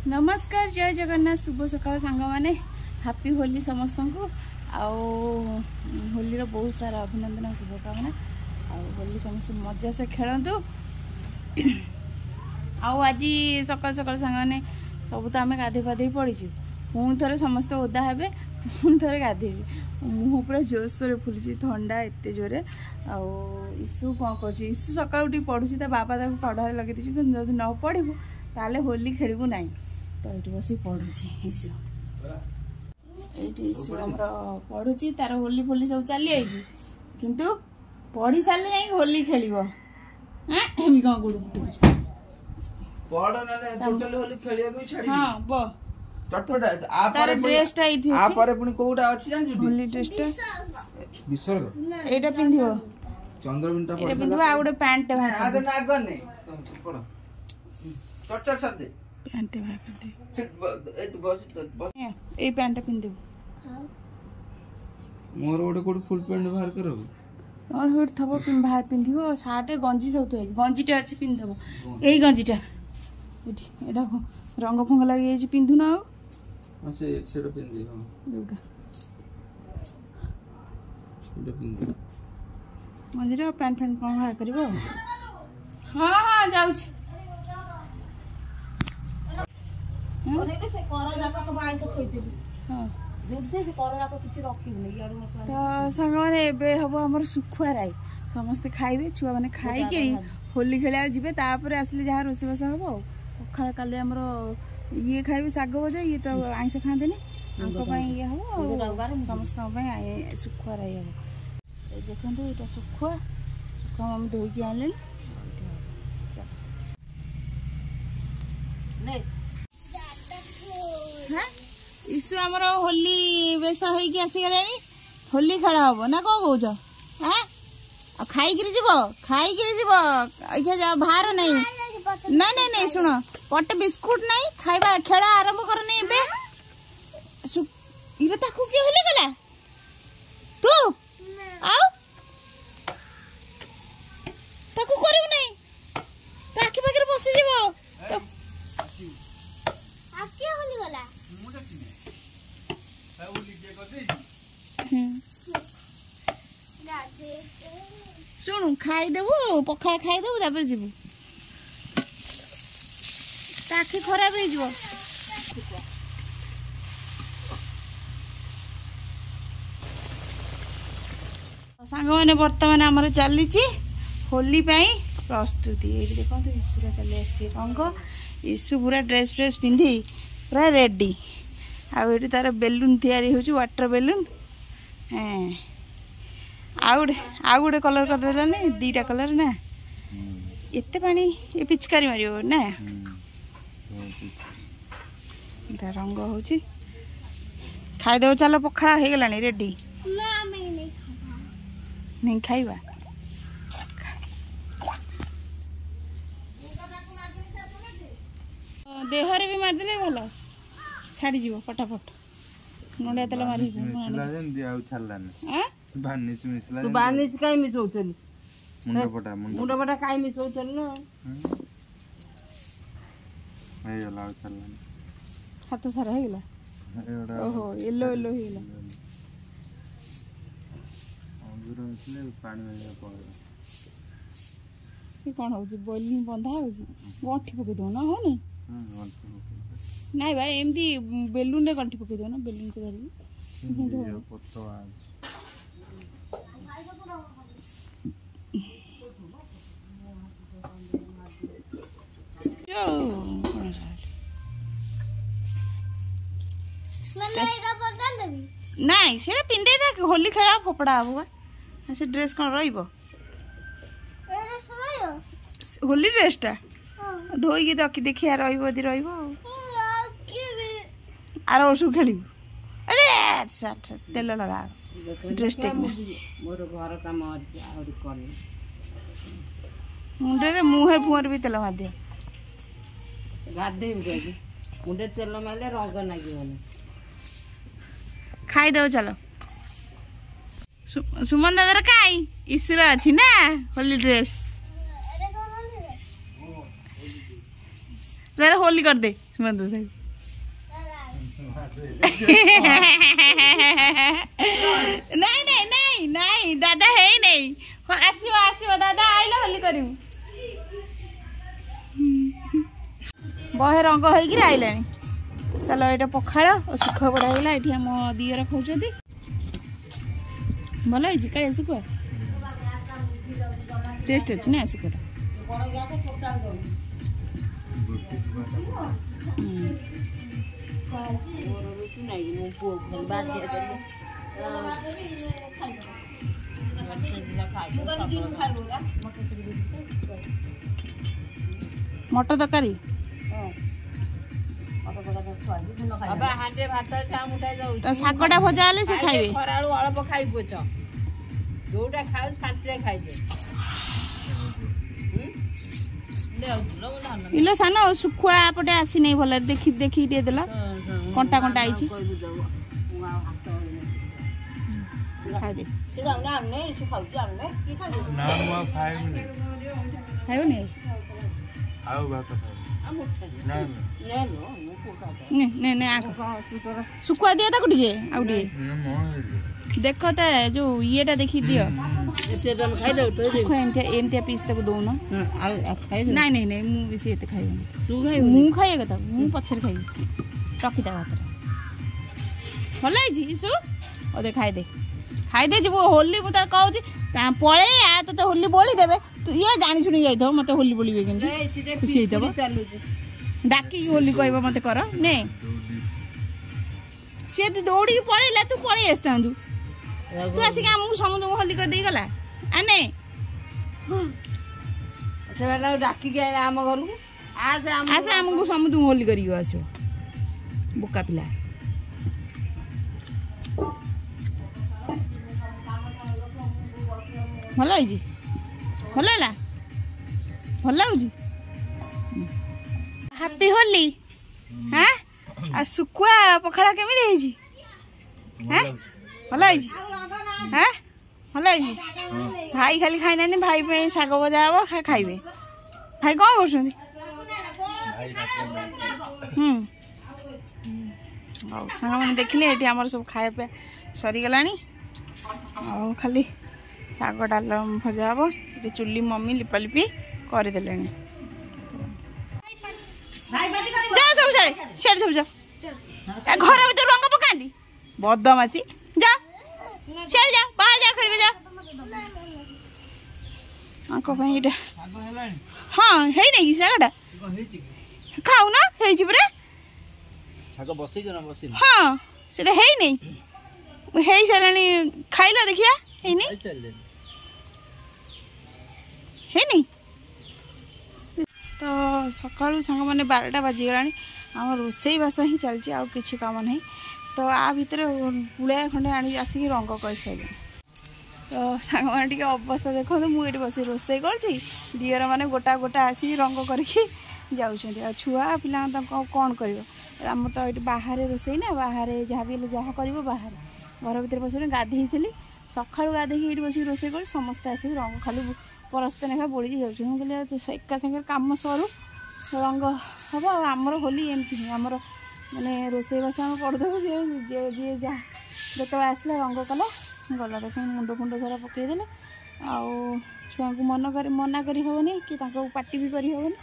नमस्कार जय जगन्नाथ शुभ सकाल सांग मैंने हापी होली समस्त को होली बहुत सारा अभिनंदन और शुभकामना होली समस्त मजा से खेलतु आज सकाल सकाल सांग मैंने सब तो आम गाधे पाधे पड़ीचु पुणी थे समस्त ओदा हे पुणी थे गाधे मुह पूरा जोरसोर फुली थंडा एत जोरे आशु कौन कर ईशु सका पढ़ुची बाबा पढ़ार लगे जब न पढ़ू ताले होली खेलू ना तो ये बस पढ़ुची ईशु ये ईशु आम पढ़ुची तार होली फोली सब चली आई किंतु पढ़ी सारे जा होली खेल एम कौन गुड़ तार ड्रेसटा होली ड्रेसटा एटा पिंधिबो चंद्रबिंटा एटा पिंधिबो आ गुडे पैंट बाहर कर आगे नै चर्चा साथे पैंट बाहर कर दे ए बस ए पैंट पिंधिबो मोर गोटे कोड फुल पैंट बाहर करो और हुड थबो बाहर पिंधिबो साटे गंजी सब तो गंजीटा अछि पिंधबो एई गंजीटा एटा रंग फंग लगे जे पिंधु ना से सेटा पिंधि हां जोटा सेटा पिंधि मंदिर पैंट पैंट कौन बाहर करिवो हां हां जाउ छी ओने से कर जाका तो बाई के थैतिबी हां दूर से कर जाका किछि रखिबो नै यार मसला तो संग माने एबे हबो हमर सुखुआ राई समस्त खाइबे छुआ माने खाइ के होली खेला जिबे तापर आसले जहा रोसी बस हबो पखाळ काले हमरो ये खाइबे साग भजा ये तो आइंस खाते ये हम समस्त सुखुआ रही हम देखो ये सुखुआ सुखुआ हम धोईकी आने ईशु आमर होली बेस होगी आसीगला होली खेल हम ना कौन कौच हाँ खाइकी जा बाहर नहीं नहीं नहीं नहीं सुनो पटे बिस्कुट नहीं खाइबा खेला आरंभ कर नहीं बे इरे ताकू के होली गला तू आओ ताकू करिव नहीं ताकि बगर बसी जीवो आके होली गला मुटा चिने ता होली के कर दे सुनु खाई देबो पखा खाई देबो तापर जीवो आखि खराब हो सांग मैंने बर्तमान आमर चली होली प्रस्तुति ये देखो ईशुरा चली रंग ईशु पूरा ड्रेस फ्रेस पिंधि पूरा रेडी आउ तार बेलून तैयारी हो वाटर बेलून आउ गोटे कलर करदेलानी दीटा कलर ना एते पानी ये पिचकारी मारियो ना रंग हो खाईदेव चलो पखाड़ा हो गला रेडी नहीं खाइबा देहरे भी मारदेले भल छाड़ी जीव फटाफट नड़िया तेल मारी बार्निश कहीं मिसौचल मुंडपटा कहीं मिसौचल हाथ सारा है ओहो येलो येलो है सी कौन हो बोइलिंग बंधा हो गंठी पकई दो ना होनी नाई भाई एमती बेलून रे गंठी पकई दो ना बेलून को धरी नाई से पिंधे था होली खेला फोपड़ा हुआ से ड्रेस कौन रहिबो होली ड्रेसटा धोई के देखिया रहिबो दी रहिबो आर वर्ष खेलिबो अरे तेल लगा ड्रेस टेक मोर घर काम आउरी कर मुंडे रे मुहे फुअर भी तेल मार दिया गाधे मुंडे तेल मारले रंग नागिबो खाई दो चलो सुमन दादार काई ईश्वर अच्छी ना होली ड्रेस फेर होली कर दे सुमंत नहीं नहीं नहीं नहीं दादा है नहीं आसो आसो दादा आइले होली करू बहे रंग होगी आइला चलो ये पखाड़ और सुख बड़ा ये आम दियर खाऊँ भल है सुखुआ टेस्ट अच्छी ना सुखुआ मटर तरकारी शागटा भजा हेले से खाइबे खराळु अल्प खाइबो छ जोटा खाउ शांति खाइबे इलो सानो सुखुआ पटे आसी नै भल देखि देखि दे देला कंटा कंटा आइछि खाइ दे तिला ना नै सुखाउ जान नै की खाइबो ना म खाइबे खाइबो नै आउ बात ना ने ने सुखुआ दिया ताको टिके आउ टिके देख त जो येटा देखि दियो सुखुआ एमतिया पीस तक दो ना नहीं नहीं नहीं मु से एते खाइबो तू खाइ मु खाइएगा त मु पछर खाइ टकी ता भात भलै जी इसु ओ दे खाइ दे जी वो होली मु त कहू छी पळे आ त होली बोली देबे तू ये जानि सुनि जाई दो मते होली बोलिबे केन खुशी देबो डाकी होली कहबो मते कर ने से दौड़ी पळेला तू पळे आस्तांदु तू आसी के हमहु समुद्र होली कर देई गला आने से वाला डाकी के आम घर को आसे हमहु समुद्र होली करियो आसो बुका पिला भल है जी भल है भल लाଗୁଛି हैप्पी होली हाँ आ सुकुआ पखाड़ा केमिति हेजी हैं भल है जी हाँ भल है जी भाई खाली खाई ना भाई पे साग भजा हम खाइबे भाई कौन करछंती सांग मैंने देखिले ये आमर सब खाए पे सरी गलानी आ खाली साग डालम भजा हम ये चुली मम्मी लिपालिपि करदे जा सब साड़े सब जा घर भर रंग पका बदमासी जा सियाड़े जा बाहर जा खेल जा हाँ है नहीं सागटा खाऊ ना हाँ से है नहीं है सारे खाइल देखिया है नहीं तो सकाळु सांग मैंने 12टा बाजीगला आम रोसई बास ही चलती आउ कि कम ना तो आ भितर गुड़ाए खंडे आनी आसिक रंग कर सारे तो सांग मैंने अवस्था देखो मुझे बस रोसई कर मैंने गोटा गोटा आसिक रंग करके जाऊँ छुआ पिला कौन कर आम तो ये बाहर रोसई ना बाहर जहाँ भी जहाँ कर बाहर घर भर बस गाधे सकाळु गाधे ये बस रोसई कर समस्ते आसिक रंग खाली परस्ते नेखा बोली जाऊँ एका सागर कम सरू रंग हम आमर होली एमती आमर माने रोसई बास आम करदेबू जी जहाँ जो आसला रंग कला गला देख मुंड फुंड सारा पकईदे आउ छुआ को मना करी हेनी कि पार्टी भी करी हेनी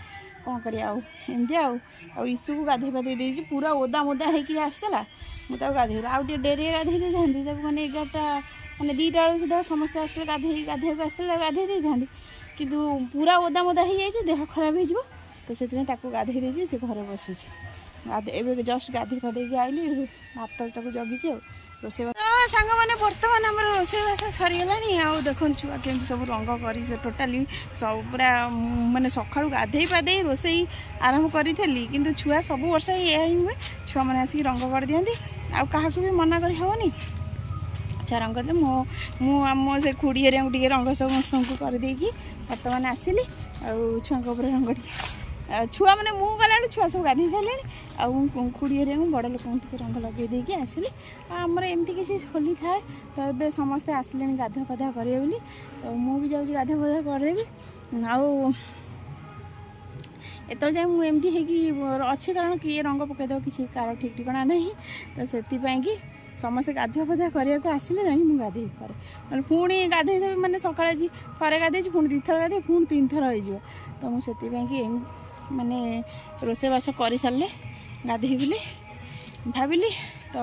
कौन करमती आईसु को गाधे पाधे दे पूरा ओदा मोदा होकर आसला मुझे गाधे आउ डेरी गाधे दे मैंने 11टा मैंने 2टा बेलू सुधा समस्त आसते गाधे आसते गाधे दे था कि पूरा ओदा मोदा हो जाए देह खराब हो तो से गाधे दे से घर बसी गाधे जस्ट गाधे फाधे आईली भात जगी रोसे सांग मैंने बर्तमान आम रोसईबास सरीगला आउ देख छुआ के सब रंग कर टोटाली सब पूरा माने सकाळु गाधे पाधे रोसई आरंभ करी कि छुआ सब वर्ष ये हुए छुआ मैंने आसिक रंग कर दिखती आउ भी मना कर हेनी अच्छा रंग दे मो से खुड़ी हेरिया टे रंग समस्त करदे बर्तमान आसिली छुआ रंग छुआ मैंने मु गला छुआ सब गाधे सारे खुड़ी हेरिया बड़ लोक रंग लगे देकी आसिली आमर एमती किसी होली थाए तो ये समस्ते आसिले गाधा पाधा करेंगे बोली तो मुझे जाऊँ गाधा पाधा करदेवी एत जाए मुझे अच्छी कारण किए रंग पकईदेव किसी कार ठीक ठिकाना नहीं तो से समस्त गाधुआ पाधुआ करने आसिले जा गाधे पारे पुणी गाधे मैंने सका थे गाधे पुणी 2 थर गाधे पुणी 3 थर हो तो मुझे माने रोषेबास कर सारे गाधे भाविली तो